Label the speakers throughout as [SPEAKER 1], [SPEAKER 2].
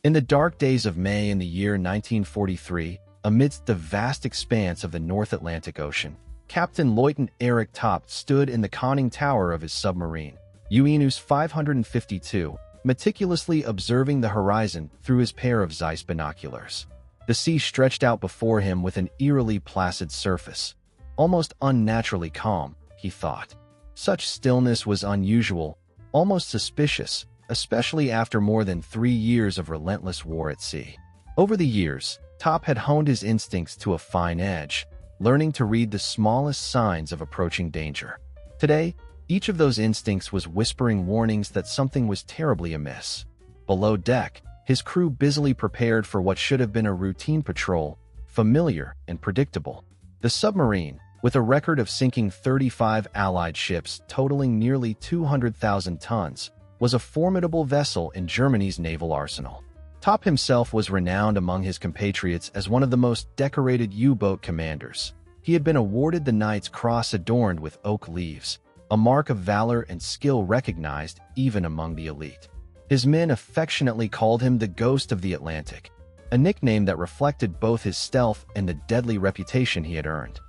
[SPEAKER 1] In the dark days of May in the year 1943, amidst the vast expanse of the North Atlantic Ocean, Captain Lieutenant Eric Top stood in the conning tower of his submarine, UNUS 552, meticulously observing the horizon through his pair of Zeiss binoculars. The sea stretched out before him with an eerily placid surface. Almost unnaturally calm, he thought. Such stillness was unusual, almost suspicious, especially after more than 3 years of relentless war at sea. Over the years, Top had honed his instincts to a fine edge, learning to read the smallest signs of approaching danger. Today, each of those instincts was whispering warnings that something was terribly amiss. Below deck, his crew busily prepared for what should have been a routine patrol, familiar and predictable. The submarine, with a record of sinking 35 Allied ships totaling nearly 200,000 tons, was a formidable vessel in Germany's naval arsenal. Top himself was renowned among his compatriots as one of the most decorated U-boat commanders. He had been awarded the Knight's Cross adorned with oak leaves, a mark of valor and skill recognized even among the elite. His men affectionately called him the Ghost of the Atlantic, a nickname that reflected both his stealth and the deadly reputation he had earned.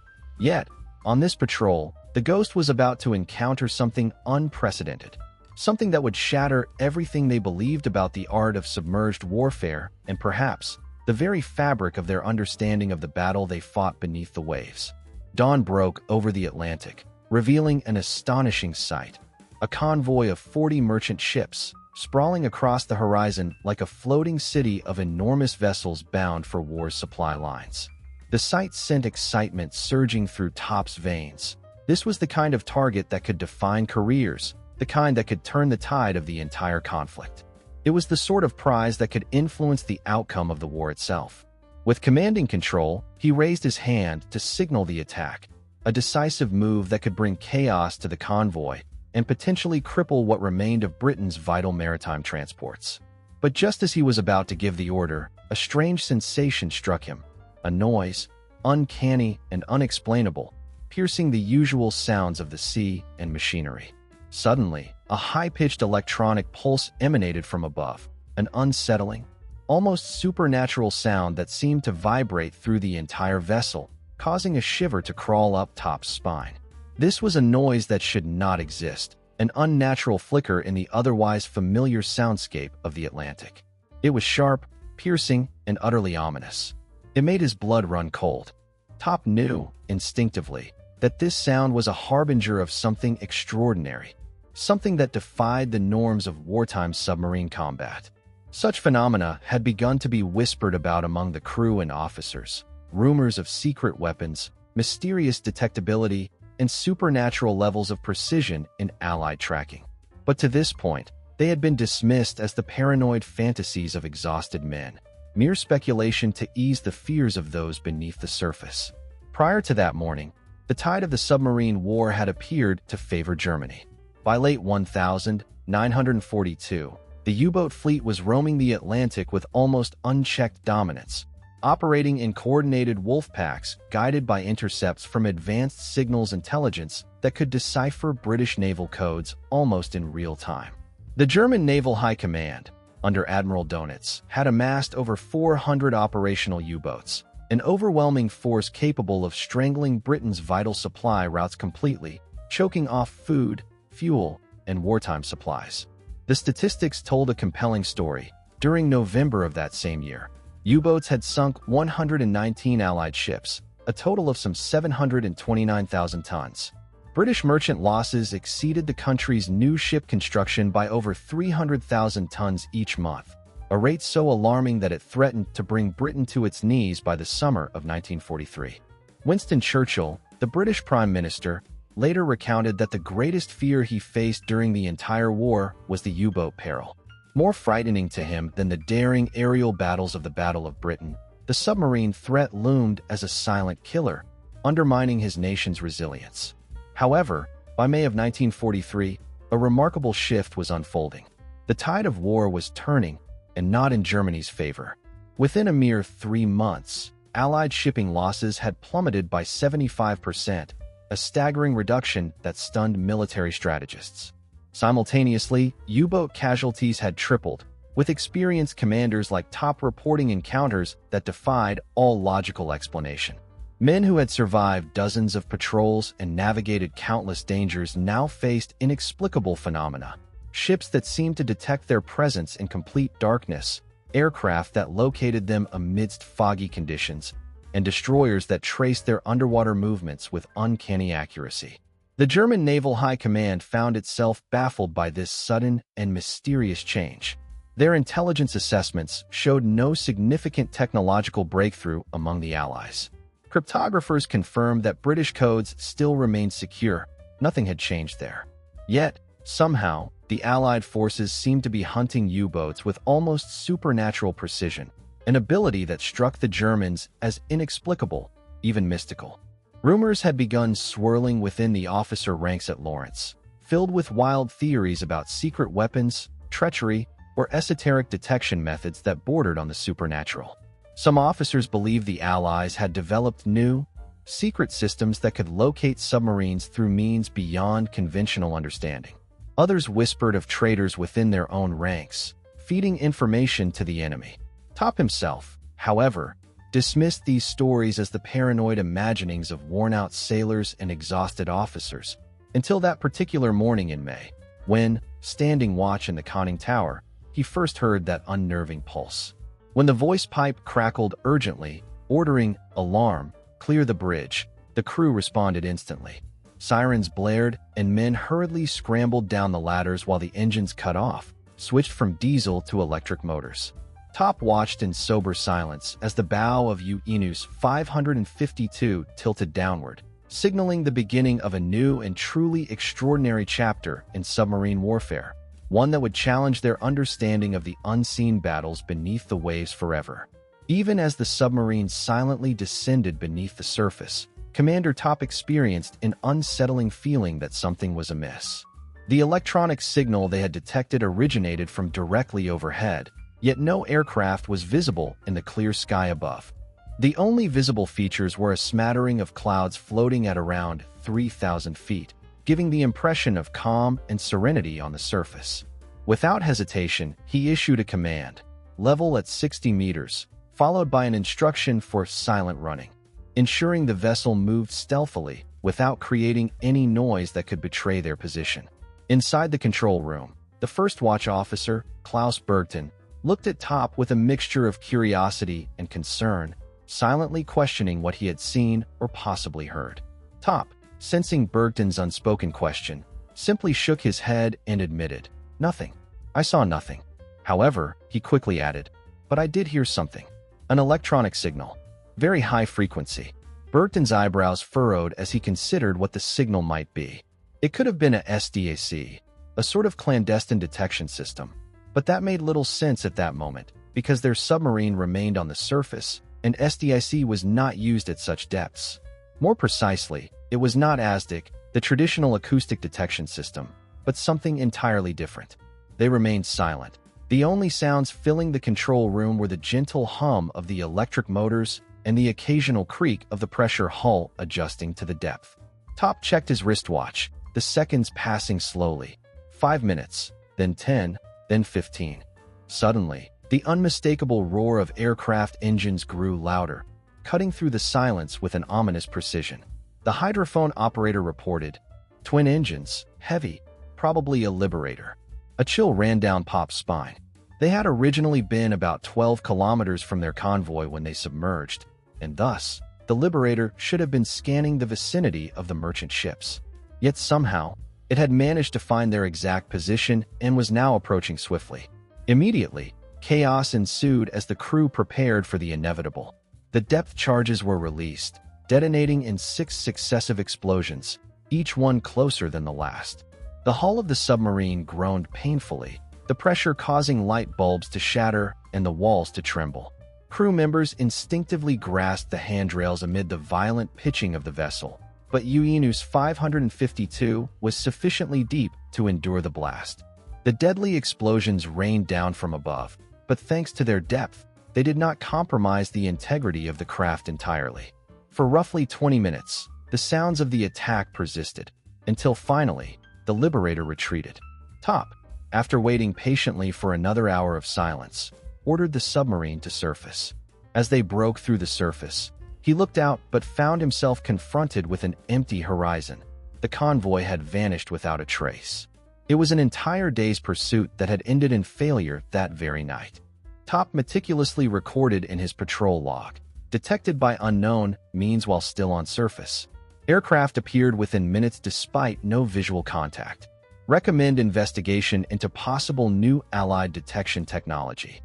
[SPEAKER 1] Yet, on this patrol, the Ghost was about to encounter something unprecedented. Something that would shatter everything they believed about the art of submerged warfare and perhaps the very fabric of their understanding of the battle they fought beneath the waves. Dawn broke over the Atlantic, revealing an astonishing sight. A convoy of 40 merchant ships, sprawling across the horizon like a floating city of enormous vessels bound for war's supply lines. The sight sent excitement surging through Top's veins. This was the kind of target that could define careers, the kind that could turn the tide of the entire conflict. It was the sort of prize that could influence the outcome of the war itself. With commanding control, he raised his hand to signal the attack, a decisive move that could bring chaos to the convoy and potentially cripple what remained of Britain's vital maritime transports. But just as he was about to give the order, a strange sensation struck him, a noise, uncanny and unexplainable, piercing the usual sounds of the sea and machinery. Suddenly, a high-pitched electronic pulse emanated from above, an unsettling, almost supernatural sound that seemed to vibrate through the entire vessel, causing a shiver to crawl up Top's spine. This was a noise that should not exist, an unnatural flicker in the otherwise familiar soundscape of the Atlantic. It was sharp, piercing, and utterly ominous. It made his blood run cold. Top knew, instinctively, that this sound was a harbinger of something extraordinary, something that defied the norms of wartime submarine combat. Such phenomena had begun to be whispered about among the crew and officers. Rumors of secret weapons, mysterious detectability, and supernatural levels of precision in Allied tracking. But to this point, they had been dismissed as the paranoid fantasies of exhausted men, mere speculation to ease the fears of those beneath the surface. Prior to that morning, the tide of the submarine war had appeared to favor Germany. By late 1942, the U-boat fleet was roaming the Atlantic with almost unchecked dominance, operating in coordinated wolf packs guided by intercepts from advanced signals intelligence that could decipher British naval codes almost in real time. The German Naval High Command, under Admiral Dönitz, had amassed over 400 operational U-boats, an overwhelming force capable of strangling Britain's vital supply routes completely, choking off food, fuel, and wartime supplies. The statistics told a compelling story. During November of that same year, U-boats had sunk 119 Allied ships, a total of some 729,000 tons. British merchant losses exceeded the country's new ship construction by over 300,000 tons each month, a rate so alarming that it threatened to bring Britain to its knees by the summer of 1943. Winston Churchill, the British Prime Minister, later recounted that the greatest fear he faced during the entire war was the U-boat peril. More frightening to him than the daring aerial battles of the Battle of Britain, the submarine threat loomed as a silent killer, undermining his nation's resilience. However, by May of 1943, a remarkable shift was unfolding. The tide of war was turning, and not in Germany's favor. Within a mere 3 months, Allied shipping losses had plummeted by 75%, a staggering reduction that stunned military strategists. Simultaneously, U-boat casualties had tripled, with experienced commanders like Top reporting encounters that defied all logical explanation. Men who had survived dozens of patrols and navigated countless dangers now faced inexplicable phenomena. Ships that seemed to detect their presence in complete darkness, aircraft that located them amidst foggy conditions, and destroyers that traced their underwater movements with uncanny accuracy. The German Naval High Command found itself baffled by this sudden and mysterious change. Their intelligence assessments showed no significant technological breakthrough among the Allies. Cryptographers confirmed that British codes still remained secure. Nothing had changed there. Yet, somehow, the Allied forces seemed to be hunting U-boats with almost supernatural precision, an ability that struck the Germans as inexplicable, even mystical. Rumors had begun swirling within the officer ranks at Lawrence, filled with wild theories about secret weapons, treachery, or esoteric detection methods that bordered on the supernatural. Some officers believed the Allies had developed new, secret systems that could locate submarines through means beyond conventional understanding. Others whispered of traitors within their own ranks, feeding information to the enemy. Top himself, however, dismissed these stories as the paranoid imaginings of worn-out sailors and exhausted officers, until that particular morning in May, when, standing watch in the conning tower, he first heard that unnerving pulse. When the voice pipe crackled urgently, ordering "Alarm, clear the bridge," the crew responded instantly. Sirens blared, and men hurriedly scrambled down the ladders while the engines cut off, switched from diesel to electric motors. Top watched in sober silence as the bow of U-Enus 552 tilted downward, signaling the beginning of a new and truly extraordinary chapter in submarine warfare, one that would challenge their understanding of the unseen battles beneath the waves forever. Even as the submarine silently descended beneath the surface, Commander Top experienced an unsettling feeling that something was amiss. The electronic signal they had detected originated from directly overhead, yet no aircraft was visible in the clear sky above. The only visible features were a smattering of clouds floating at around 3,000 feet, giving the impression of calm and serenity on the surface. Without hesitation, he issued a command, level at 60 meters, followed by an instruction for silent running, ensuring the vessel moved stealthily without creating any noise that could betray their position. Inside the control room, the first watch officer, Klaus Bergton, looked at Top with a mixture of curiosity and concern, silently questioning what he had seen or possibly heard. Top, sensing Bergton's unspoken question, simply shook his head and admitted, "Nothing. I saw nothing." However, he quickly added, "But I did hear something. An electronic signal. Very high frequency." Bergton's eyebrows furrowed as he considered what the signal might be. It could have been a SDAC, a sort of clandestine detection system. But that made little sense at that moment, because their submarine remained on the surface, and SDIC was not used at such depths. More precisely, it was not ASDIC, the traditional acoustic detection system, but something entirely different. They remained silent. The only sounds filling the control room were the gentle hum of the electric motors and the occasional creak of the pressure hull adjusting to the depth. Top checked his wristwatch, the seconds passing slowly. 5 minutes, then 10, then 15. Suddenly, the unmistakable roar of aircraft engines grew louder, cutting through the silence with an ominous precision. The hydrophone operator reported, "Twin engines, heavy, probably a Liberator." A chill ran down Pop's spine. They had originally been about 12 kilometers from their convoy when they submerged, and thus, the Liberator should have been scanning the vicinity of the merchant ships. Yet somehow, it had managed to find their exact position and was now approaching swiftly. Immediately, chaos ensued as the crew prepared for the inevitable. The depth charges were released, detonating in 6 successive explosions, each one closer than the last. The hull of the submarine groaned painfully, the pressure causing light bulbs to shatter and the walls to tremble. Crew members instinctively grasped the handrails amid the violent pitching of the vessel, but U-Enus 552 was sufficiently deep to endure the blast. The deadly explosions rained down from above, but thanks to their depth, they did not compromise the integrity of the craft entirely. For roughly 20 minutes, the sounds of the attack persisted, until finally, the Liberator retreated. Top, after waiting patiently for another hour of silence, ordered the submarine to surface. As they broke through the surface, he looked out but found himself confronted with an empty horizon. The convoy had vanished without a trace. It was an entire day's pursuit that had ended in failure that very night. Top meticulously recorded in his patrol log. Detected by unknown means while still on surface. Aircraft appeared within minutes despite no visual contact. Recommend investigation into possible new Allied detection technology.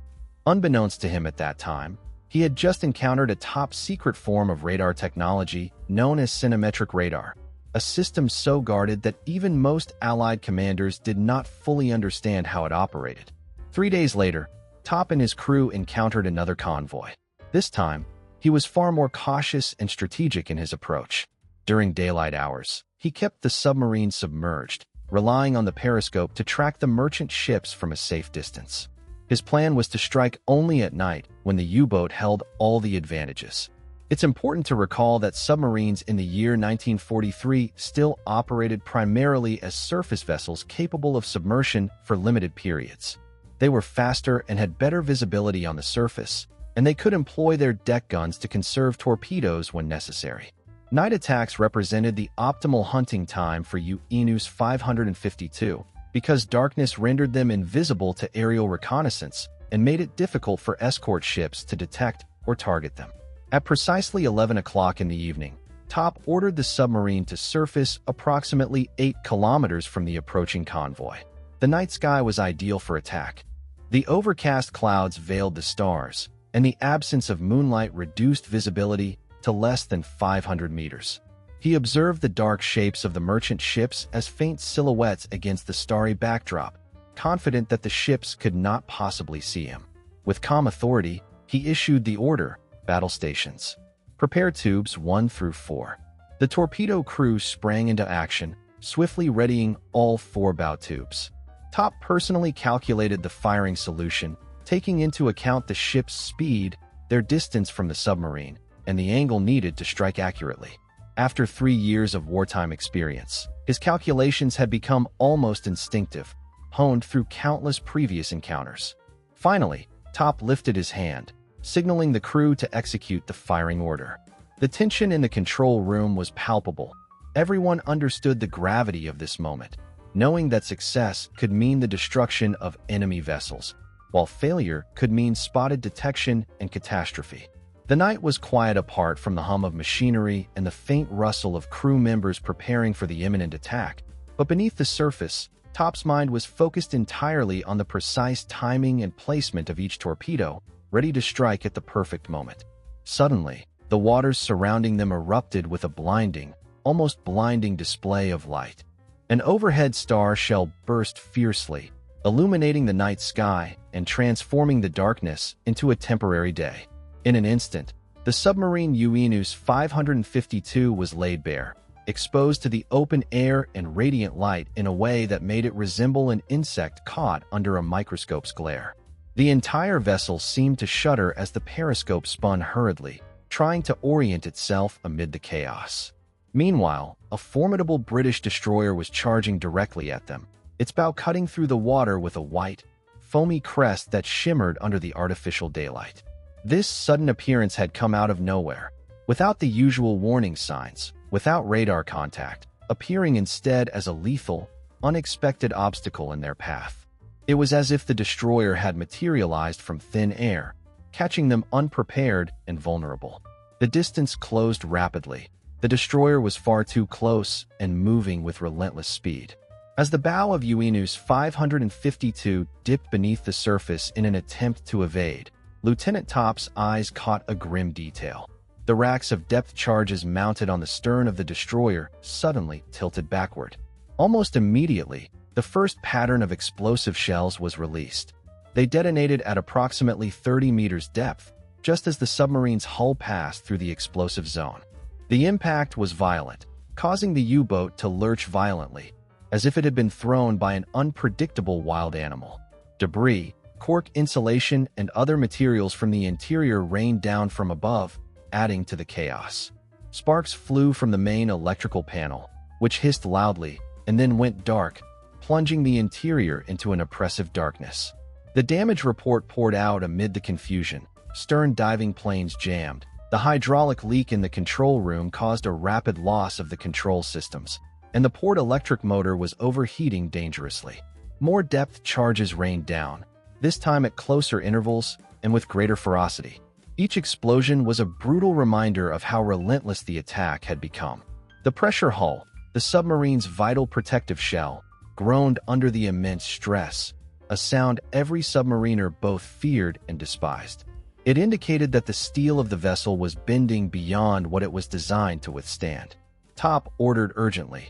[SPEAKER 1] Unbeknownst to him at that time, he had just encountered a top-secret form of radar technology known as cinemetric radar, a system so guarded that even most Allied commanders did not fully understand how it operated. 3 days later, Top and his crew encountered another convoy. This time, he was far more cautious and strategic in his approach. During daylight hours, he kept the submarine submerged, relying on the periscope to track the merchant ships from a safe distance. His plan was to strike only at night when the U-boat held all the advantages. It's important to recall that submarines in the year 1943 still operated primarily as surface vessels capable of submersion for limited periods. They were faster and had better visibility on the surface, and they could employ their deck guns to conserve torpedoes when necessary. Night attacks represented the optimal hunting time for U-552 552 because darkness rendered them invisible to aerial reconnaissance and made it difficult for escort ships to detect or target them. At precisely 11 o'clock in the evening, Top ordered the submarine to surface approximately 8 kilometers from the approaching convoy. The night sky was ideal for attack. The overcast clouds veiled the stars, and the absence of moonlight reduced visibility to less than 500 meters. He observed the dark shapes of the merchant ships as faint silhouettes against the starry backdrop, confident that the ships could not possibly see him. With calm authority, he issued the order, "Battle stations. Prepare tubes 1 through 4. The torpedo crew sprang into action, swiftly readying all 4 bow tubes. Top personally calculated the firing solution, taking into account the ship's speed, their distance from the submarine, and the angle needed to strike accurately. After 3 years of wartime experience, his calculations had become almost instinctive, honed through countless previous encounters. Finally, Top lifted his hand, signaling the crew to execute the firing order. The tension in the control room was palpable. Everyone understood the gravity of this moment, knowing that success could mean the destruction of enemy vessels, while failure could mean spotted detection and catastrophe. The night was quiet apart from the hum of machinery and the faint rustle of crew members preparing for the imminent attack, but beneath the surface, Top's mind was focused entirely on the precise timing and placement of each torpedo, ready to strike at the perfect moment. Suddenly, the waters surrounding them erupted with a blinding, almost blinding display of light. An overhead star shell burst fiercely, illuminating the night sky and transforming the darkness into a temporary day. In an instant, the submarine U-552 552 was laid bare, exposed to the open air and radiant light in a way that made it resemble an insect caught under a microscope's glare. The entire vessel seemed to shudder as the periscope spun hurriedly, trying to orient itself amid the chaos. Meanwhile, a formidable British destroyer was charging directly at them, its bow cutting through the water with a white, foamy crest that shimmered under the artificial daylight. This sudden appearance had come out of nowhere, without the usual warning signs, without radar contact, appearing instead as a lethal, unexpected obstacle in their path. It was as if the destroyer had materialized from thin air, catching them unprepared and vulnerable. The distance closed rapidly. The destroyer was far too close and moving with relentless speed. As the bow of U-552 552 dipped beneath the surface in an attempt to evade, Lieutenant Top's eyes caught a grim detail. The racks of depth charges mounted on the stern of the destroyer suddenly tilted backward. Almost immediately, the first pattern of explosive shells was released. They detonated at approximately 30 meters depth, just as the submarine's hull passed through the explosive zone. The impact was violent, causing the U-boat to lurch violently, as if it had been thrown by an unpredictable wild animal. Debris, cork insulation, and other materials from the interior rained down from above, adding to the chaos. Sparks flew from the main electrical panel, which hissed loudly and then went dark, plunging the interior into an oppressive darkness. The damage report poured out amid the confusion. Stern diving planes jammed. The hydraulic leak in the control room caused a rapid loss of the control systems, and the port electric motor was overheating dangerously. More depth charges rained down, this time at closer intervals and with greater ferocity. Each explosion was a brutal reminder of how relentless the attack had become. The pressure hull, the submarine's vital protective shell, groaned under the immense stress, a sound every submariner both feared and despised. It indicated that the steel of the vessel was bending beyond what it was designed to withstand. Top ordered urgently,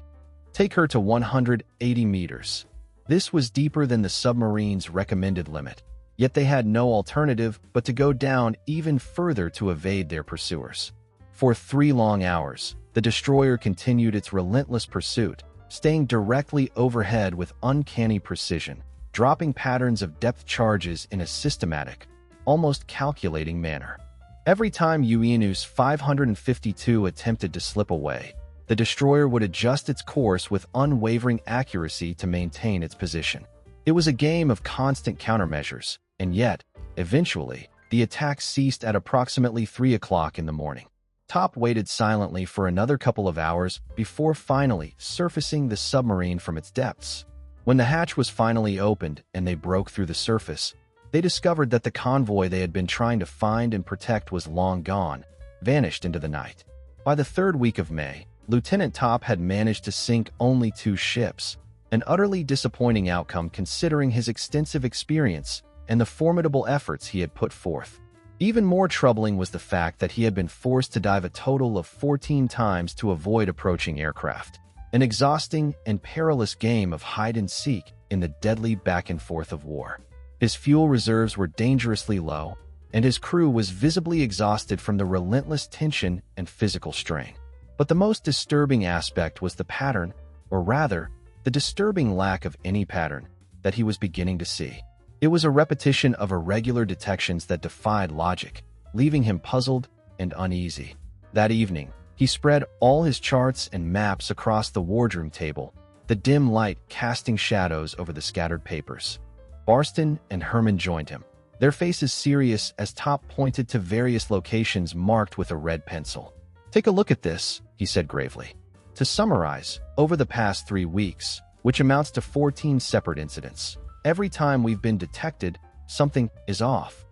[SPEAKER 1] "Take her to 180 meters." This was deeper than the submarine's recommended limit, yet they had no alternative but to go down even further to evade their pursuers. For 3 long hours, the destroyer continued its relentless pursuit, staying directly overhead with uncanny precision, dropping patterns of depth charges in a systematic, almost calculating manner. Every time UENU's 552 attempted to slip away, the destroyer would adjust its course with unwavering accuracy to maintain its position. It was a game of constant countermeasures, and yet, eventually, the attack ceased at approximately 3 o'clock in the morning. Top waited silently for another couple of hours before finally surfacing the submarine from its depths. When the hatch was finally opened and they broke through the surface, they discovered that the convoy they had been trying to find and protect was long gone, vanished into the night. By the 3rd week of May, Lieutenant Top had managed to sink only 2 ships, an utterly disappointing outcome considering his extensive experience and the formidable efforts he had put forth. Even more troubling was the fact that he had been forced to dive a total of 14 times to avoid approaching aircraft, an exhausting and perilous game of hide-and-seek in the deadly back-and-forth of war. His fuel reserves were dangerously low, and his crew was visibly exhausted from the relentless tension and physical strain. But the most disturbing aspect was the pattern, or rather, the disturbing lack of any pattern, that he was beginning to see. It was a repetition of irregular detections that defied logic, leaving him puzzled and uneasy. That evening, he spread all his charts and maps across the wardroom table, the dim light casting shadows over the scattered papers. Barston and Herman joined him, their faces serious as Top pointed to various locations marked with a red pencil. "Take a look at this," he said gravely. "To summarize, over the past 3 weeks, which amounts to 14 separate incidents, every time we've been detected, something is off."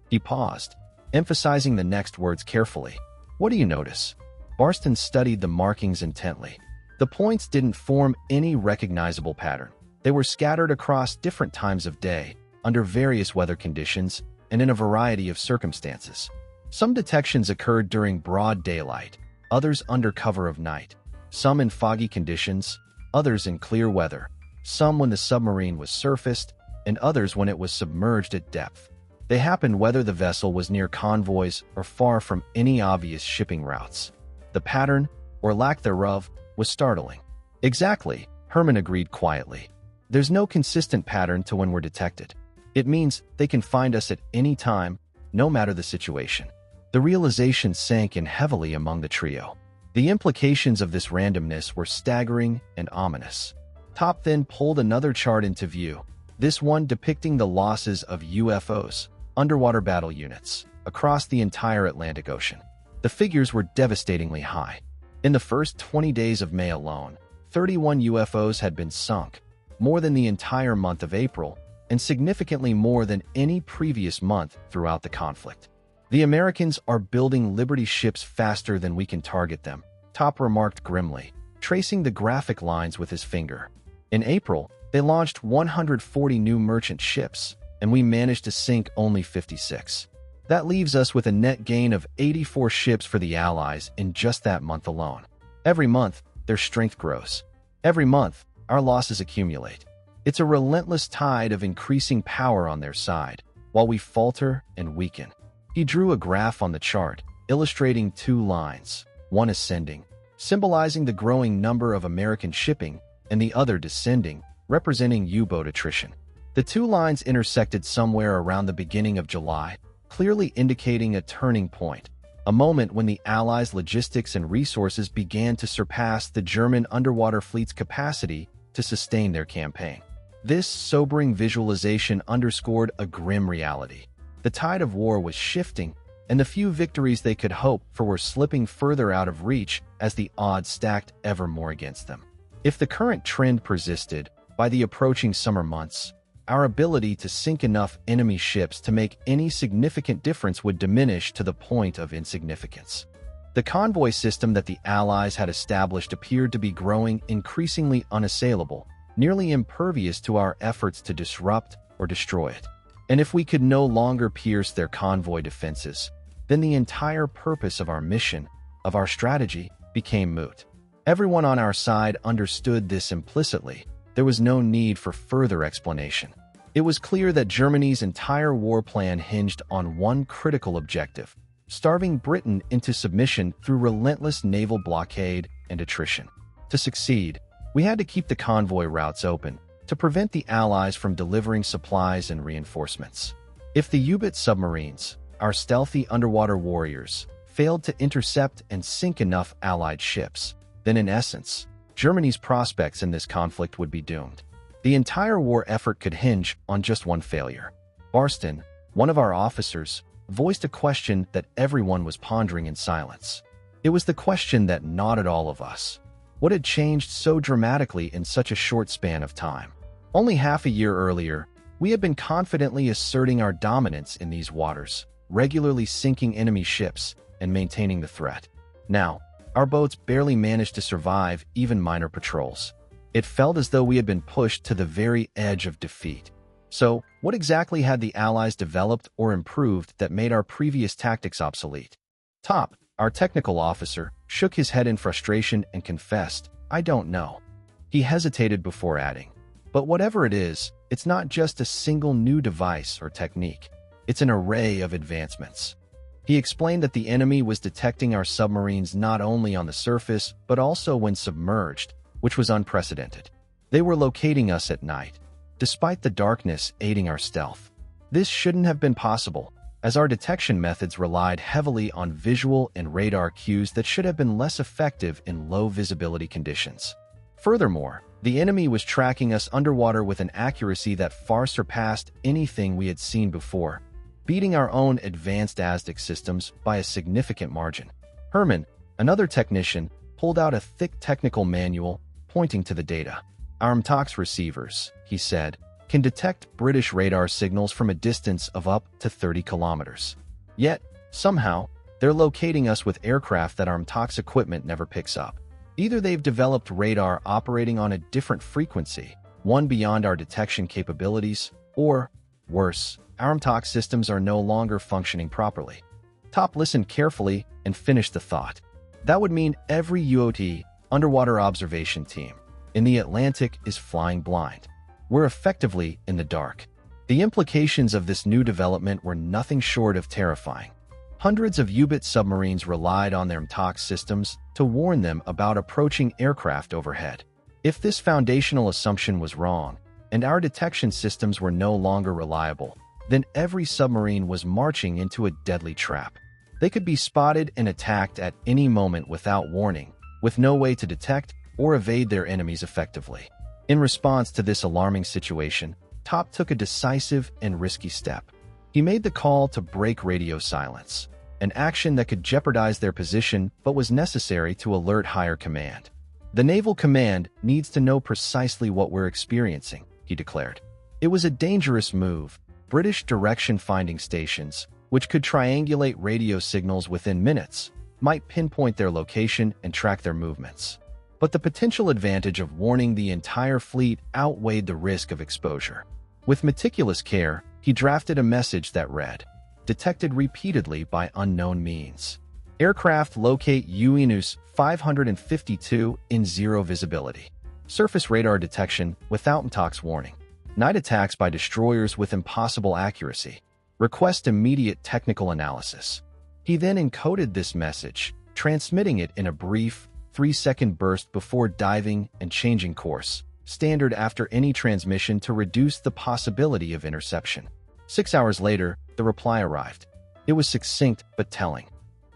[SPEAKER 1] He paused, emphasizing the next words carefully. "What do you notice?" Barston studied the markings intently. The points didn't form any recognizable pattern. They were scattered across different times of day, under various weather conditions, and in a variety of circumstances. Some detections occurred during broad daylight, others under cover of night, some in foggy conditions, others in clear weather, some when the submarine was surfaced, and others when it was submerged at depth. They happened whether the vessel was near convoys or far from any obvious shipping routes. The pattern, or lack thereof, was startling. "Exactly," Herman agreed quietly. "There's no consistent pattern to when we're detected. It means they can find us at any time, no matter the situation." The realization sank in heavily among the trio. The implications of this randomness were staggering and ominous. Top then pulled another chart into view, this one depicting the losses of UFOs, underwater battle units, across the entire Atlantic Ocean. The figures were devastatingly high. In the first 20 days of May alone, 31 UFOs had been sunk, more than the entire month of April, and significantly more than any previous month throughout the conflict. "The Americans are building Liberty ships faster than we can target them," Top remarked grimly, tracing the graphic lines with his finger. "In April, they launched 140 new merchant ships, and we managed to sink only 56. That leaves us with a net gain of 84 ships for the Allies in just that month alone. Every month, their strength grows. Every month, our losses accumulate. It's a relentless tide of increasing power on their side, while we falter and weaken." He drew a graph on the chart, illustrating 2 lines, one ascending, symbolizing the growing number of American shipping, and the other descending, representing U-boat attrition. The 2 lines intersected somewhere around the beginning of July, clearly indicating a turning point, a moment when the Allies' logistics and resources began to surpass the German underwater fleet's capacity to sustain their campaign. This sobering visualization underscored a grim reality. The tide of war was shifting, and the few victories they could hope for were slipping further out of reach as the odds stacked ever more against them. If the current trend persisted, by the approaching summer months, our ability to sink enough enemy ships to make any significant difference would diminish to the point of insignificance. The convoy system that the Allies had established appeared to be growing increasingly unassailable, nearly impervious to our efforts to disrupt or destroy it. And if we could no longer pierce their convoy defenses, then the entire purpose of our mission, of our strategy, became moot. Everyone on our side understood this implicitly. There was no need for further explanation. It was clear that Germany's entire war plan hinged on one critical objective: starving Britain into submission through relentless naval blockade and attrition. To succeed, we had to keep the convoy routes open, to prevent the Allies from delivering supplies and reinforcements. If the U-boat submarines, our stealthy underwater warriors, failed to intercept and sink enough Allied ships, then in essence, Germany's prospects in this conflict would be doomed. The entire war effort could hinge on just one failure. Barston, one of our officers, voiced a question that everyone was pondering in silence. It was the question that gnawed all of us. What had changed so dramatically in such a short span of time? Only half a year earlier, we had been confidently asserting our dominance in these waters, regularly sinking enemy ships and maintaining the threat. Now, our boats barely managed to survive even minor patrols. It felt as though we had been pushed to the very edge of defeat. So, what exactly had the Allies developed or improved that made our previous tactics obsolete? Top, our technical officer, shook his head in frustration and confessed, "I don't know." He hesitated before adding, "But whatever it is, it's not just a single new device or technique. It's an array of advancements." He explained that the enemy was detecting our submarines not only on the surface, but also when submerged, which was unprecedented. They were locating us at night, despite the darkness aiding our stealth. This shouldn't have been possible, as our detection methods relied heavily on visual and radar cues that should have been less effective in low visibility conditions. Furthermore, the enemy was tracking us underwater with an accuracy that far surpassed anything we had seen before, beating our own advanced ASDIC systems by a significant margin. Herman, another technician, pulled out a thick technical manual pointing to the data. "Our METOX receivers," he said, "can detect British radar signals from a distance of up to 30 kilometers. Yet, somehow, they're locating us with aircraft that our METOX equipment never picks up. Either they've developed radar operating on a different frequency, one beyond our detection capabilities, or, worse, our METOX systems are no longer functioning properly." Top listened carefully and finished the thought. That would mean every UOT, underwater observation team, in the Atlantic is flying blind. We're effectively in the dark. The implications of this new development were nothing short of terrifying. Hundreds of U-boat submarines relied on their METOX systems to warn them about approaching aircraft overhead. If this foundational assumption was wrong, and our detection systems were no longer reliable, then every submarine was marching into a deadly trap. They could be spotted and attacked at any moment without warning, with no way to detect or evade their enemies effectively. In response to this alarming situation, Top took a decisive and risky step. He made the call to break radio silence, an action that could jeopardize their position but was necessary to alert higher command. "The Naval Command needs to know precisely what we're experiencing," he declared. It was a dangerous move. British direction-finding stations, which could triangulate radio signals within minutes, might pinpoint their location and track their movements. But the potential advantage of warning the entire fleet outweighed the risk of exposure. With meticulous care, he drafted a message that read, "Detected repeatedly by unknown means. Aircraft locate UNUS 552 in zero visibility. Surface radar detection without METOX warning. Night attacks by destroyers with impossible accuracy. Request immediate technical analysis." He then encoded this message, transmitting it in a brief, 3-second burst before diving and changing course, standard after any transmission to reduce the possibility of interception. 6 hours later, the reply arrived. It was succinct but telling.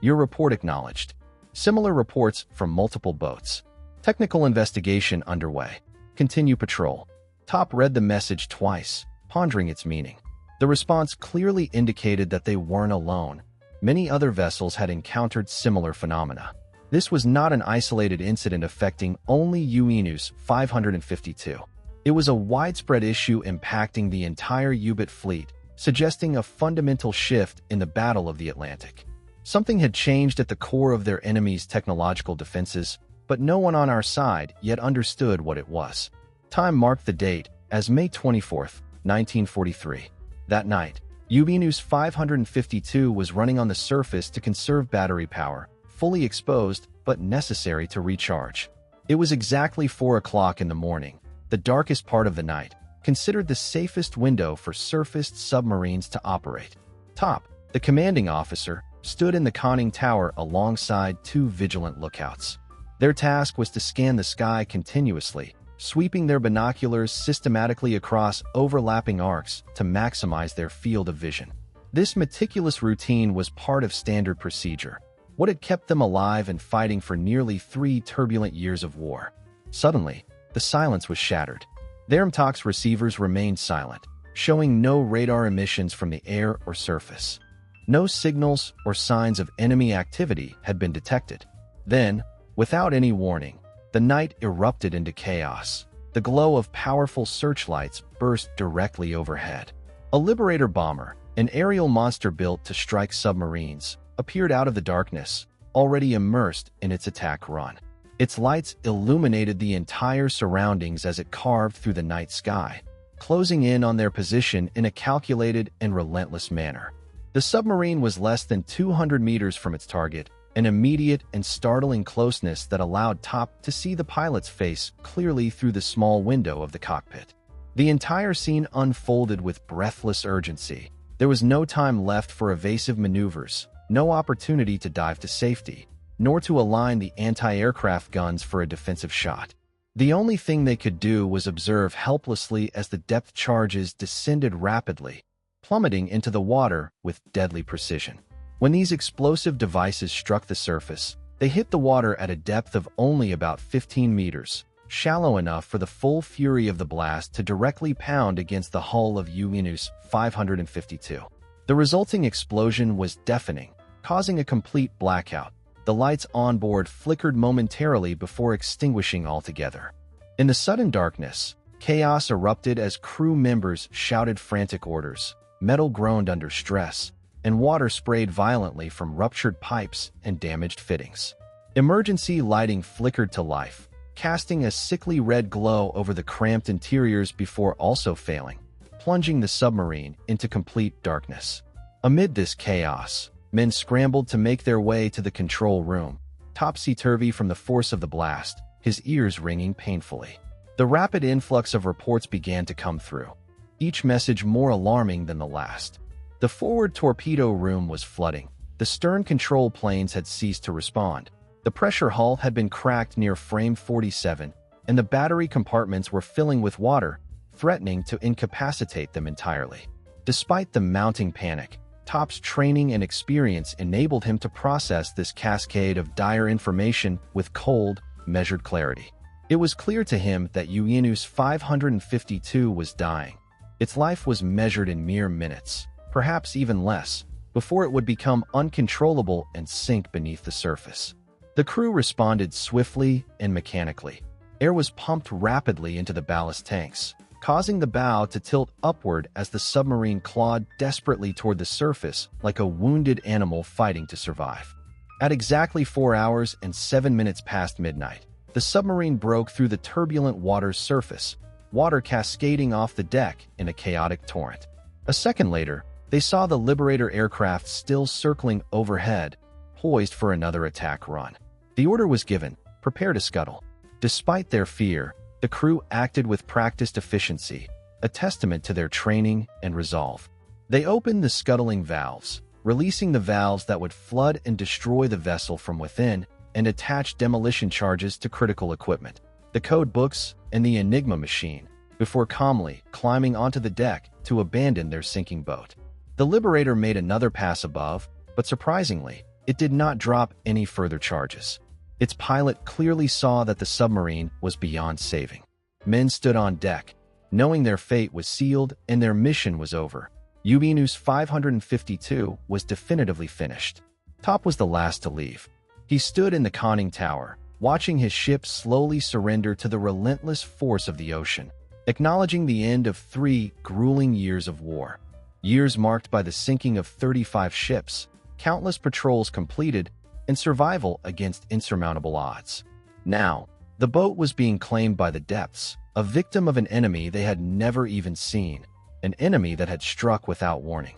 [SPEAKER 1] "Your report acknowledged. Similar reports from multiple boats. Technical investigation underway." Continue patrol. Top read the message twice, pondering its meaning. The response clearly indicated that they weren't alone. Many other vessels had encountered similar phenomena. This was not an isolated incident affecting only UNIS 552. It was a widespread issue impacting the entire U-boat fleet, suggesting a fundamental shift in the Battle of the Atlantic. Something had changed at the core of their enemy's technological defenses, but no one on our side yet understood what it was. Time marked the date as May 24, 1943. That night, UNIS 552 was running on the surface to conserve battery power, fully exposed but necessary to recharge. It was exactly 4 o'clock in the morning, the darkest part of the night, considered the safest window for surfaced submarines to operate. Top, the commanding officer, stood in the conning tower alongside 2 vigilant lookouts. Their task was to scan the sky continuously, sweeping their binoculars systematically across overlapping arcs to maximize their field of vision. This meticulous routine was part of standard procedure, what had kept them alive and fighting for nearly 3 turbulent years of war. Suddenly, the silence was shattered. Their METOX receivers remained silent, showing no radar emissions from the air or surface. No signals or signs of enemy activity had been detected. Then, without any warning, the night erupted into chaos. The glow of powerful searchlights burst directly overhead. A Liberator bomber, an aerial monster built to strike submarines, appeared out of the darkness, already immersed in its attack run. Its lights illuminated the entire surroundings as it carved through the night sky, closing in on their position in a calculated and relentless manner. The submarine was less than 200 meters from its target, an immediate and startling closeness that allowed Top to see the pilot's face clearly through the small window of the cockpit. The entire scene unfolded with breathless urgency. There was no time left for evasive maneuvers, no opportunity to dive to safety, nor to align the anti-aircraft guns for a defensive shot. The only thing they could do was observe helplessly as the depth charges descended rapidly, plummeting into the water with deadly precision. When these explosive devices struck the surface, they hit the water at a depth of only about 15 meters, shallow enough for the full fury of the blast to directly pound against the hull of UNIS 552. The resulting explosion was deafening, causing a complete blackout. The lights on board flickered momentarily before extinguishing altogether. In the sudden darkness, chaos erupted as crew members shouted frantic orders, metal groaned under stress, and water sprayed violently from ruptured pipes and damaged fittings. Emergency lighting flickered to life, casting a sickly red glow over the cramped interiors before also failing, plunging the submarine into complete darkness. Amid this chaos, men scrambled to make their way to the control room, topsy-turvy from the force of the blast, his ears ringing painfully. The rapid influx of reports began to come through, each message more alarming than the last. The forward torpedo room was flooding. The stern control planes had ceased to respond. The pressure hull had been cracked near frame 47, and the battery compartments were filling with water, threatening to incapacitate them entirely. Despite the mounting panic, Top's training and experience enabled him to process this cascade of dire information with cold, measured clarity. It was clear to him that UNIS 552 was dying. Its life was measured in mere minutes, perhaps even less, before it would become uncontrollable and sink beneath the surface. The crew responded swiftly and mechanically. Air was pumped rapidly into the ballast tanks, causing the bow to tilt upward as the submarine clawed desperately toward the surface like a wounded animal fighting to survive. At exactly 4 hours and 7 minutes past midnight, the submarine broke through the turbulent water's surface, water cascading off the deck in a chaotic torrent. A second later, they saw the Liberator aircraft still circling overhead, poised for another attack run. The order was given, prepare to scuttle. Despite their fear, the crew acted with practiced efficiency, a testament to their training and resolve. They opened the scuttling valves, releasing the valves that would flood and destroy the vessel from within, and attach demolition charges to critical equipment, the code books, and the Enigma machine, before calmly climbing onto the deck to abandon their sinking boat. The Liberator made another pass above, but surprisingly, it did not drop any further charges. Its pilot clearly saw that the submarine was beyond saving. Men stood on deck, knowing their fate was sealed and their mission was over. U-552 552 was definitively finished. Top was the last to leave. He stood in the conning tower, watching his ship slowly surrender to the relentless force of the ocean, acknowledging the end of 3 grueling years of war. Years marked by the sinking of 35 ships, countless patrols completed, and survival against insurmountable odds. Now, the boat was being claimed by the depths, a victim of an enemy they had never even seen, an enemy that had struck without warning.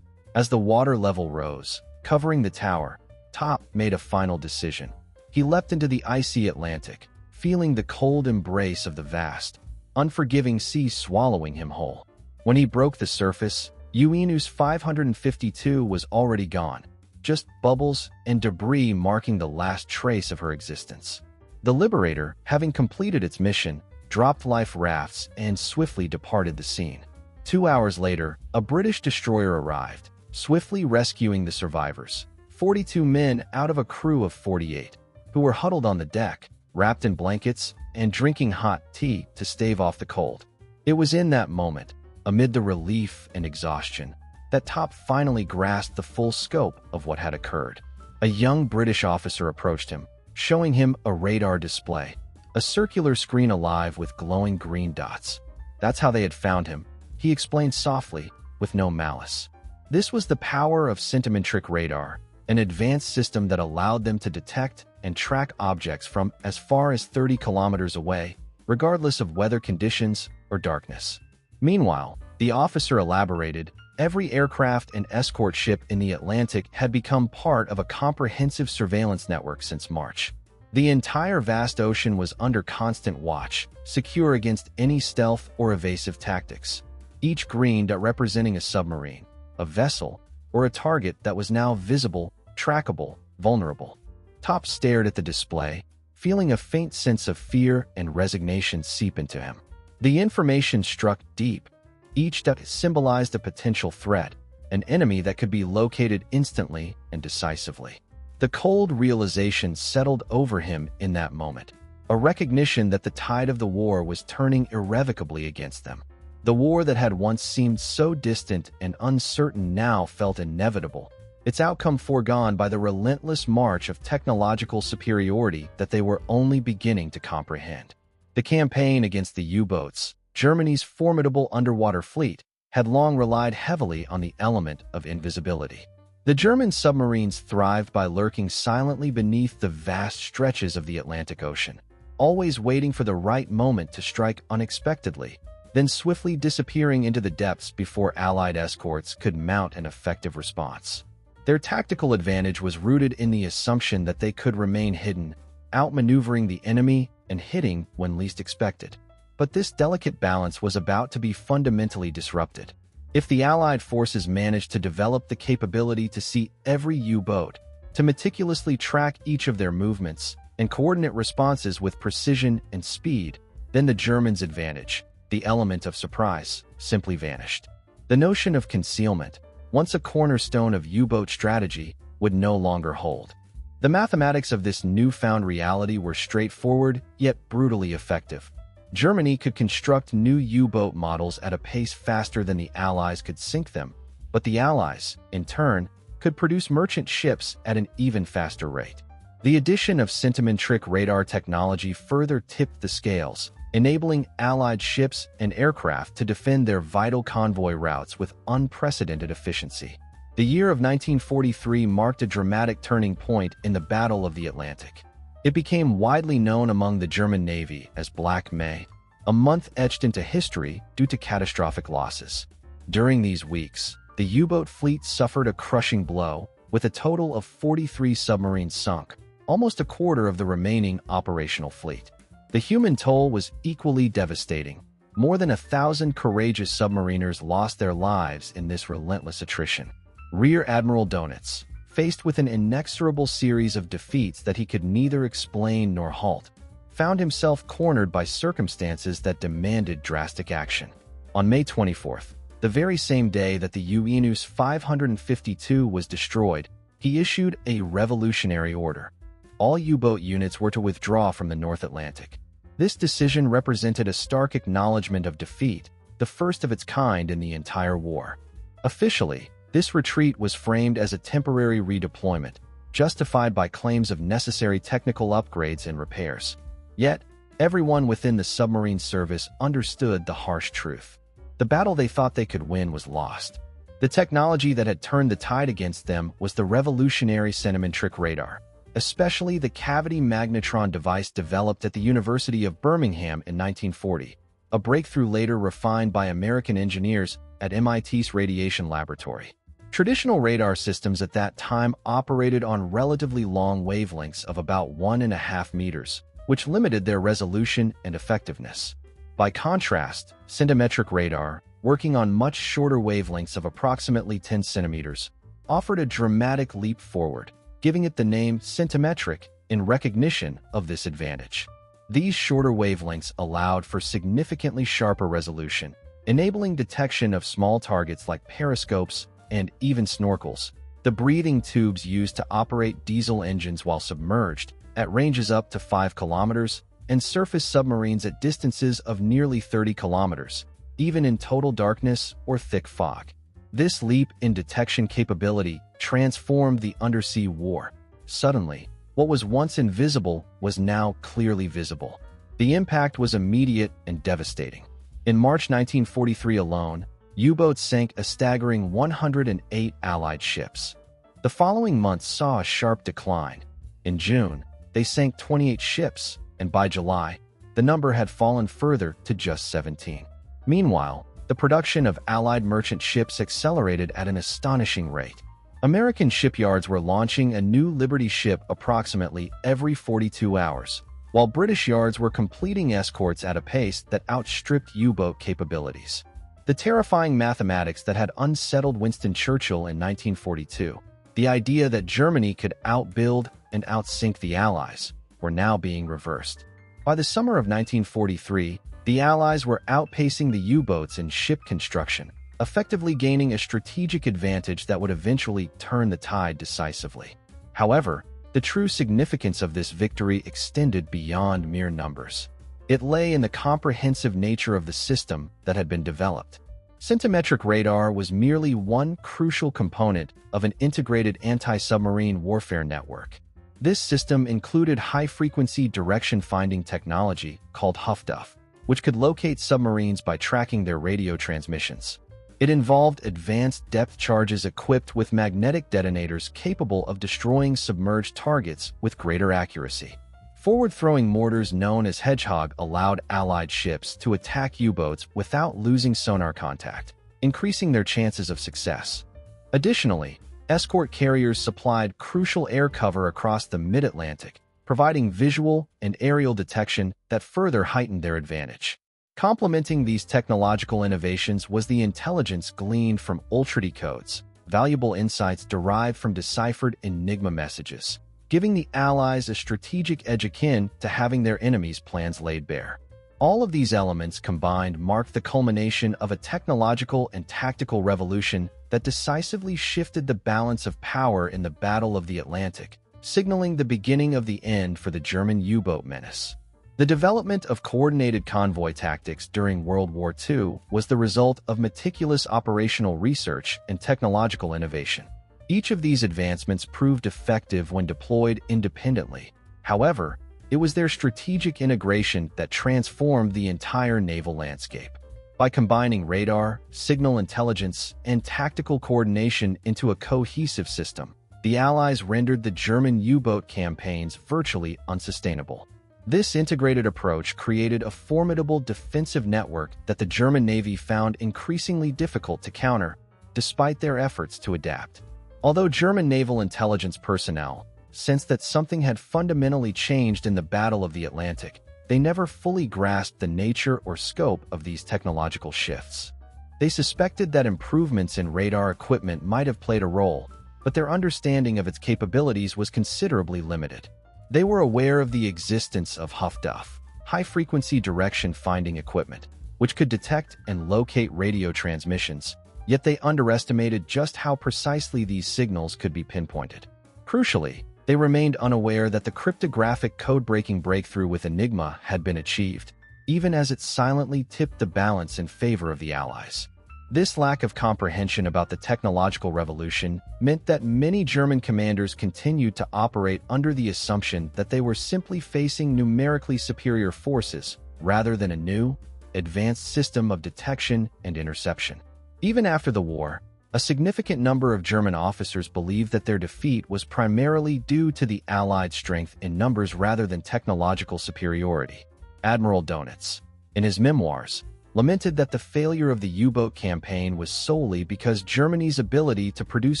[SPEAKER 1] As the water level rose, covering the tower, Top made a final decision. He leapt into the icy Atlantic, feeling the cold embrace of the vast, unforgiving sea swallowing him whole. When he broke the surface, U-552 552 was already gone, just bubbles and debris marking the last trace of her existence. The Liberator, having completed its mission, dropped life rafts and swiftly departed the scene. 2 hours later, a British destroyer arrived, swiftly rescuing the survivors, 42 men out of a crew of 48, who were huddled on the deck, wrapped in blankets and drinking hot tea to stave off the cold. It was in that moment, amid the relief and exhaustion, that Top finally grasped the full scope of what had occurred. A young British officer approached him, showing him a radar display, a circular screen alive with glowing green dots. That's how they had found him, he explained softly, with no malice. This was the power of sentimentric radar, an advanced system that allowed them to detect and track objects from as far as 30 kilometers away, regardless of weather conditions or darkness. Meanwhile, the officer elaborated, every aircraft and escort ship in the Atlantic had become part of a comprehensive surveillance network since March. The entire vast ocean was under constant watch, secure against any stealth or evasive tactics. Each green dot representing a submarine, a vessel, or a target that was now visible, trackable, vulnerable. Top stared at the display, feeling a faint sense of fear and resignation seep into him. The information struck deep. Each dot symbolized a potential threat, an enemy that could be located instantly and decisively. The cold realization settled over him in that moment, a recognition that the tide of the war was turning irrevocably against them. The war that had once seemed so distant and uncertain now felt inevitable, its outcome foregone by the relentless march of technological superiority that they were only beginning to comprehend. The campaign against the U-boats, Germany's formidable underwater fleet, had long relied heavily on the element of invisibility. The German submarines thrived by lurking silently beneath the vast stretches of the Atlantic Ocean, always waiting for the right moment to strike unexpectedly, then swiftly disappearing into the depths before Allied escorts could mount an effective response. Their tactical advantage was rooted in the assumption that they could remain hidden, outmaneuvering the enemy and hitting when least expected. But this delicate balance was about to be fundamentally disrupted. If the Allied forces managed to develop the capability to see every U-boat, to meticulously track each of their movements, and coordinate responses with precision and speed, then the Germans' advantage, the element of surprise, simply vanished. The notion of concealment, once a cornerstone of U-boat strategy, would no longer hold. The mathematics of this newfound reality were straightforward, yet brutally effective. Germany could construct new U-boat models at a pace faster than the Allies could sink them, but the Allies, in turn, could produce merchant ships at an even faster rate. The addition of sentimentric radar technology further tipped the scales, enabling Allied ships and aircraft to defend their vital convoy routes with unprecedented efficiency. The year of 1943 marked a dramatic turning point in the Battle of the Atlantic. It became widely known among the German Navy as Black May, a month etched into history due to catastrophic losses. During these weeks, the U-boat fleet suffered a crushing blow, with a total of 43 submarines sunk, almost a quarter of the remaining operational fleet. The human toll was equally devastating. More than 1,000 courageous submariners lost their lives in this relentless attrition. Rear Admiral Donitz, faced with an inexorable series of defeats that he could neither explain nor halt, found himself cornered by circumstances that demanded drastic action. On May 24th, the very same day that the U-552 552 was destroyed, he issued a revolutionary order. All U-boat units were to withdraw from the North Atlantic. This decision represented a stark acknowledgement of defeat, the first of its kind in the entire war. Officially, this retreat was framed as a temporary redeployment, justified by claims of necessary technical upgrades and repairs. Yet, everyone within the submarine service understood the harsh truth. The battle they thought they could win was lost. The technology that had turned the tide against them was the revolutionary centimetric radar, especially the cavity magnetron device developed at the University of Birmingham in 1940, a breakthrough later refined by American engineers at MIT's Radiation Laboratory. Traditional radar systems at that time operated on relatively long wavelengths of about 1.5 meters, which limited their resolution and effectiveness. By contrast, centimetric radar, working on much shorter wavelengths of approximately 10 centimeters, offered a dramatic leap forward, giving it the name centimetric in recognition of this advantage. These shorter wavelengths allowed for significantly sharper resolution, enabling detection of small targets like periscopes and even snorkels, the breathing tubes used to operate diesel engines while submerged, at ranges up to 5 kilometers, and surface submarines at distances of nearly 30 kilometers, even in total darkness or thick fog. This leap in detection capability transformed the undersea war. Suddenly, what was once invisible was now clearly visible. The impact was immediate and devastating. In March 1943 alone, U-boats sank a staggering 108 Allied ships. The following months saw a sharp decline. In June, they sank 28 ships, and by July, the number had fallen further to just 17. Meanwhile, the production of Allied merchant ships accelerated at an astonishing rate. American shipyards were launching a new Liberty ship approximately every 42 hours, while British yards were completing escorts at a pace that outstripped U-boat capabilities. The terrifying mathematics that had unsettled Winston Churchill in 1942, the idea that Germany could outbuild and outsink the Allies, were now being reversed. By the summer of 1943, the Allies were outpacing the U-boats in ship construction, effectively gaining a strategic advantage that would eventually turn the tide decisively. However, the true significance of this victory extended beyond mere numbers. It lay in the comprehensive nature of the system that had been developed. Centimetric radar was merely one crucial component of an integrated anti-submarine warfare network. This system included high-frequency direction-finding technology called HFDUF, which could locate submarines by tracking their radio transmissions. It involved advanced depth charges equipped with magnetic detonators capable of destroying submerged targets with greater accuracy. Forward-throwing mortars known as Hedgehog allowed Allied ships to attack U-boats without losing sonar contact, increasing their chances of success. Additionally, escort carriers supplied crucial air cover across the mid-Atlantic, providing visual and aerial detection that further heightened their advantage. Complementing these technological innovations was the intelligence gleaned from ultradecodes, valuable insights derived from deciphered Enigma messages, giving the Allies a strategic edge akin to having their enemies' plans laid bare. All of these elements combined marked the culmination of a technological and tactical revolution that decisively shifted the balance of power in the Battle of the Atlantic, signaling the beginning of the end for the German U-boat menace. The development of coordinated convoy tactics during World War II was the result of meticulous operational research and technological innovation. Each of these advancements proved effective when deployed independently. However, it was their strategic integration that transformed the entire naval landscape. By combining radar, signal intelligence, and tactical coordination into a cohesive system, the Allies rendered the German U-boat campaigns virtually unsustainable. This integrated approach created a formidable defensive network that the German Navy found increasingly difficult to counter, despite their efforts to adapt. Although German naval intelligence personnel sensed that something had fundamentally changed in the Battle of the Atlantic, they never fully grasped the nature or scope of these technological shifts. They suspected that improvements in radar equipment might have played a role, but their understanding of its capabilities was considerably limited. They were aware of the existence of HFDUF, high-frequency direction-finding equipment, which could detect and locate radio transmissions, yet they underestimated just how precisely these signals could be pinpointed. Crucially, They remained unaware that the cryptographic code-breaking breakthrough with Enigma had been achieved, even as it silently tipped the balance in favor of the Allies. This lack of comprehension about the technological revolution meant that many German commanders continued to operate under the assumption that they were simply facing numerically superior forces rather than a new, advanced system of detection and interception. Even after the war, a significant number of German officers believed that their defeat was primarily due to the Allied strength in numbers rather than technological superiority. Admiral Donitz, in his memoirs, lamented that the failure of the U-boat campaign was solely because Germany's ability to produce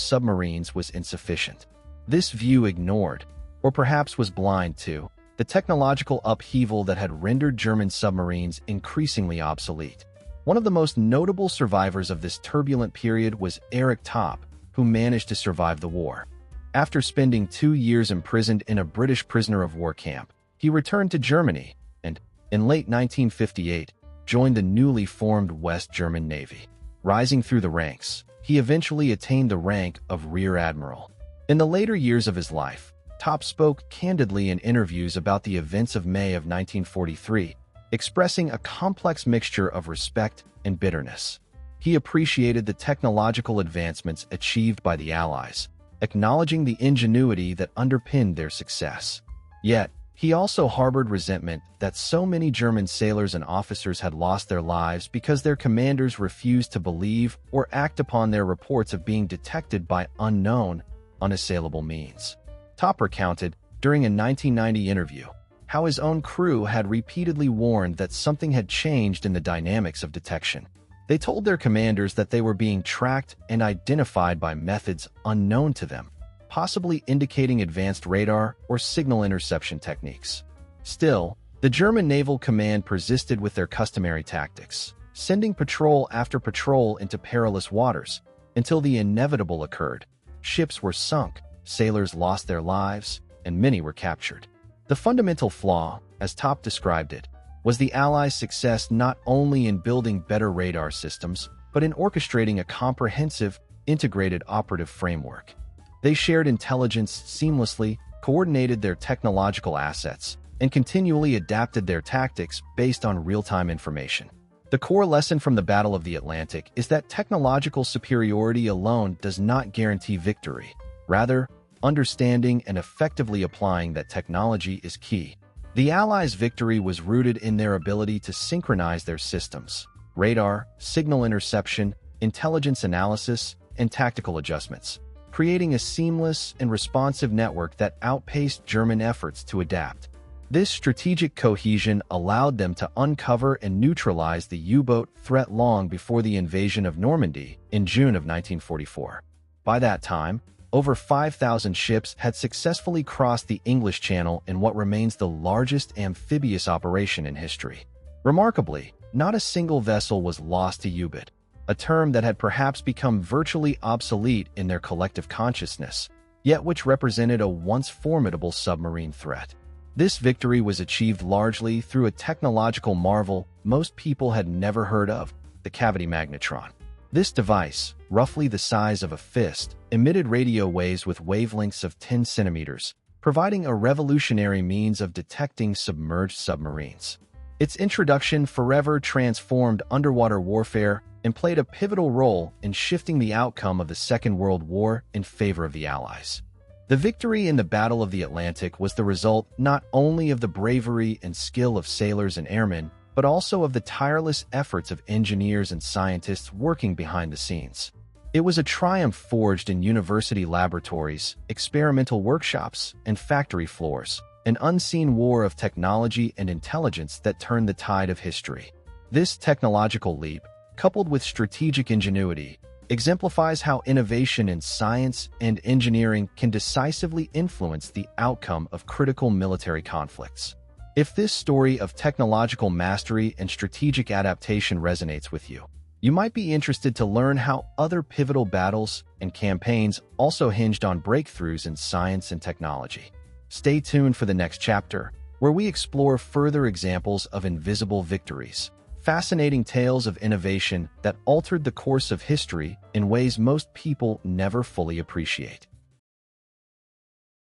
[SPEAKER 1] submarines was insufficient. This view ignored, or perhaps was blind to, the technological upheaval that had rendered German submarines increasingly obsolete. One of the most notable survivors of this turbulent period was Erich Topp, who managed to survive the war. After spending 2 years imprisoned in a British prisoner of war camp, he returned to Germany and, in late 1958, joined the newly formed West German Navy. Rising through the ranks, he eventually attained the rank of Rear Admiral. In the later years of his life, Topp spoke candidly in interviews about the events of May of 1943, expressing a complex mixture of respect and bitterness. He appreciated the technological advancements achieved by the Allies, acknowledging the ingenuity that underpinned their success. Yet, he also harbored resentment that so many German sailors and officers had lost their lives because their commanders refused to believe or act upon their reports of being detected by unknown, unassailable means. Topp recounted, during a 1990 interview, how his own crew had repeatedly warned that something had changed in the dynamics of detection. They told their commanders that they were being tracked and identified by methods unknown to them, possibly indicating advanced radar or signal interception techniques. Still, the German Naval Command persisted with their customary tactics, sending patrol after patrol into perilous waters, until the inevitable occurred. Ships were sunk, sailors lost their lives, and many were captured. The fundamental flaw, as Topp described it, was the Allies' success not only in building better radar systems, but in orchestrating a comprehensive, integrated operative framework. They shared intelligence seamlessly, coordinated their technological assets, and continually adapted their tactics based on real-time information. The core lesson from the Battle of the Atlantic is that technological superiority alone does not guarantee victory. Rather, understanding and effectively applying that technology is key. The Allies' victory was rooted in their ability to synchronize their systems: radar, signal interception, intelligence analysis, and tactical adjustments, creating a seamless and responsive network that outpaced German efforts to adapt. This strategic cohesion allowed them to uncover and neutralize the U-boat threat long before the invasion of Normandy in June of 1944. By that time, over 5,000 ships had successfully crossed the English Channel in what remains the largest amphibious operation in history. Remarkably, not a single vessel was lost to U-boat, a term that had perhaps become virtually obsolete in their collective consciousness, yet which represented a once formidable submarine threat. This victory was achieved largely through a technological marvel most people had never heard of: the cavity magnetron. This device, roughly the size of a fist, emitted radio waves with wavelengths of 10 centimeters, providing a revolutionary means of detecting submerged submarines. Its introduction forever transformed underwater warfare and played a pivotal role in shifting the outcome of the Second World War in favor of the Allies. The victory in the Battle of the Atlantic was the result not only of the bravery and skill of sailors and airmen, but also of the tireless efforts of engineers and scientists working behind the scenes. It was a triumph forged in university laboratories, experimental workshops, and factory floors, an unseen war of technology and intelligence that turned the tide of history. This technological leap, coupled with strategic ingenuity, exemplifies how innovation in science and engineering can decisively influence the outcome of critical military conflicts. If this story of technological mastery and strategic adaptation resonates with you, you might be interested to learn how other pivotal battles and campaigns also hinged on breakthroughs in science and technology. Stay tuned for the next chapter, where we explore further examples of invisible victories, fascinating tales of innovation that altered the course of history in ways most people never fully appreciate.